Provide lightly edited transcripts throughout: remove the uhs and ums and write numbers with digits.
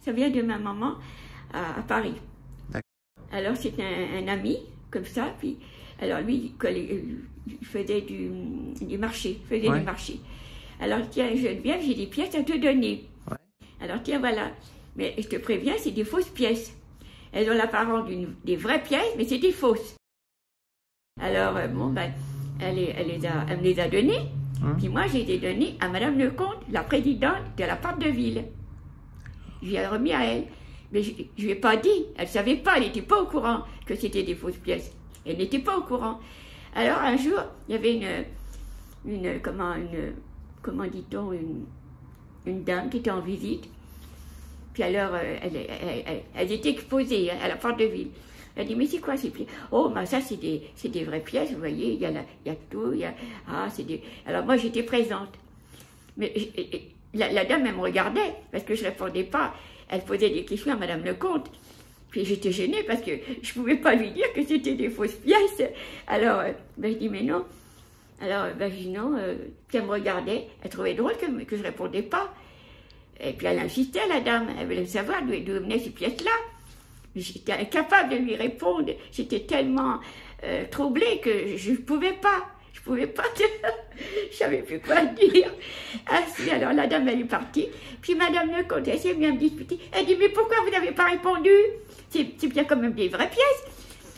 Ça vient de ma maman à Paris. Alors c'est un ami, comme ça, puis alors lui, il faisait du marché, du marché. Alors tiens, Geneviève, j'ai des pièces à te donner. Ouais. Alors tiens, voilà. Mais je te préviens, c'est des fausses pièces. Elles ont l'apparence des vraies pièces, mais c'est des fausses. Alors, bon, ben, elle me les a données. Puis moi, j'ai les données à Madame Lecomte, la présidente de la part de ville. Je lui ai remis à elle. Mais je ne lui ai pas dit. Elle ne savait pas, elle n'était pas au courant que c'était des fausses pièces. Elle n'était pas au courant. Alors, un jour, il y avait comment dit-on, une dame qui était en visite. Puis alors, elle était exposée à la porte de ville. Elle dit, mais c'est quoi ces pièces? Oh, ben ça, c'est des vraies pièces, vous voyez, il y a tout, Alors moi, j'étais présente. Mais la dame, elle me regardait, parce que je ne répondais pas. Elle posait des questions à Madame Lecomte. Puis j'étais gênée, parce que je ne pouvais pas lui dire que c'était des fausses pièces. Alors, ben, je dis, mais non. Alors, ben, je dis non. Puis elle me regardait. Elle trouvait drôle que je ne répondais pas. Et puis elle insistait, la dame. Elle voulait savoir d'où venaient ces pièces-là. J'étais incapable de lui répondre. J'étais tellement troublée que je ne pouvais pas. Je pouvais pas. Je savais plus quoi dire. Ah si, alors la dame, elle est partie. Puis Madame Lecomte, elle s'est bien me disputer. Elle dit, mais pourquoi vous n'avez pas répondu? C'est bien quand même des vraies pièces.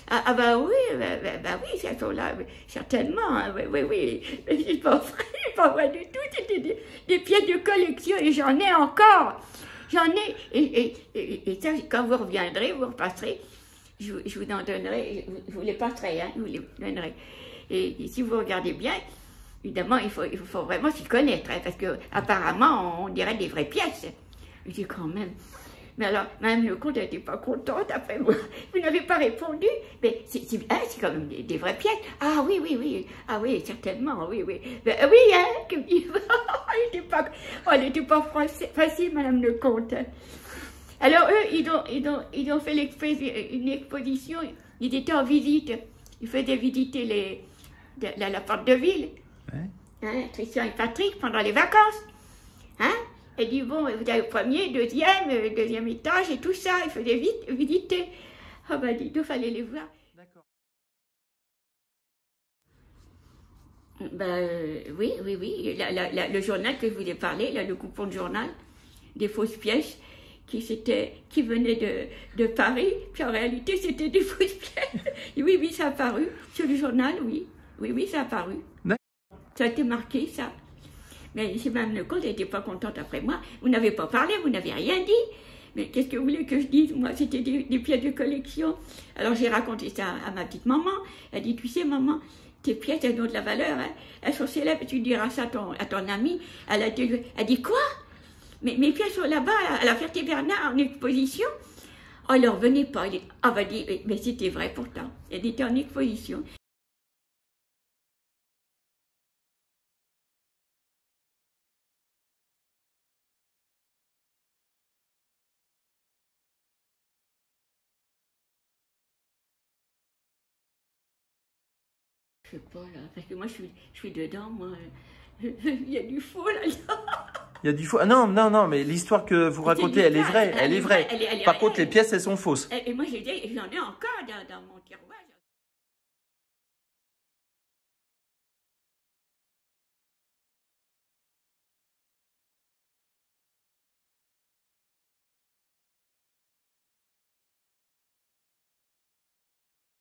Ah bah oui, oui, elles sont là, certainement, hein, oui. Mais c'est pas vrai du tout. C'était des pièces de collection et j'en ai encore. J'en ai, et ça, quand vous reviendrez, vous repasserez, je vous en donnerai, je vous les passerai, hein, je vous les donnerai. Et si vous regardez bien, évidemment, il faut vraiment s'y connaître, hein, parce qu'apparemment, on dirait des vraies pièces. Je dis quand même. Mais alors, Mme Lecomte n'était pas contente après moi. Vous n'avez pas répondu. Mais c'est quand même des vraies pièces. Ah oui. Ah oui, certainement, oui. Ben, oui, hein, elle n'était pas facile, Mme Lecomte. Alors eux, ils ont fait une exposition. Ils étaient en visite. Ils faisaient visiter la porte de ville. Ouais. Hein, Christian et Patrick, pendant les vacances. Hein? Elle dit, bon, vous avez le premier, deuxième étage et tout ça. Il faisait vite visiter. Ah ben, il fallait les voir. D'accord. Ben, oui. Le journal que je vous ai parlé, là, le coupon de journal, des fausses pièces qui venaient de Paris. Puis en réalité, c'était des fausses pièces. Oui, ça a apparu sur le journal, oui. Oui, ça a apparu. Ça a été marqué, ça. Mais si Mme Lecomte n'était pas contente après moi, vous n'avez pas parlé, vous n'avez rien dit. Mais qu'est-ce que vous voulez que je dise? Moi, c'était des pièces de collection. Alors j'ai raconté ça à ma petite maman. Elle dit, tu sais, maman, tes pièces, elles ont de la valeur. Hein? Elles sont célèbres. Tu diras ça à ton amie. Elle dit, quoi? Mais mes pièces sont là-bas, à la Ferté-Bernard, en exposition. Oh, elle ne revenait pas. Mais c'était vrai pourtant. Elle était en exposition. Je sais pas là, parce que moi je suis dedans, moi. Il y a du faux là-dedans. Il y a du faux. Ah non, mais l'histoire que vous racontez, elle est vraie. Elle est vraie. Par contre, les pièces, elles sont fausses. Et moi, j'en ai encore dans mon tiroir.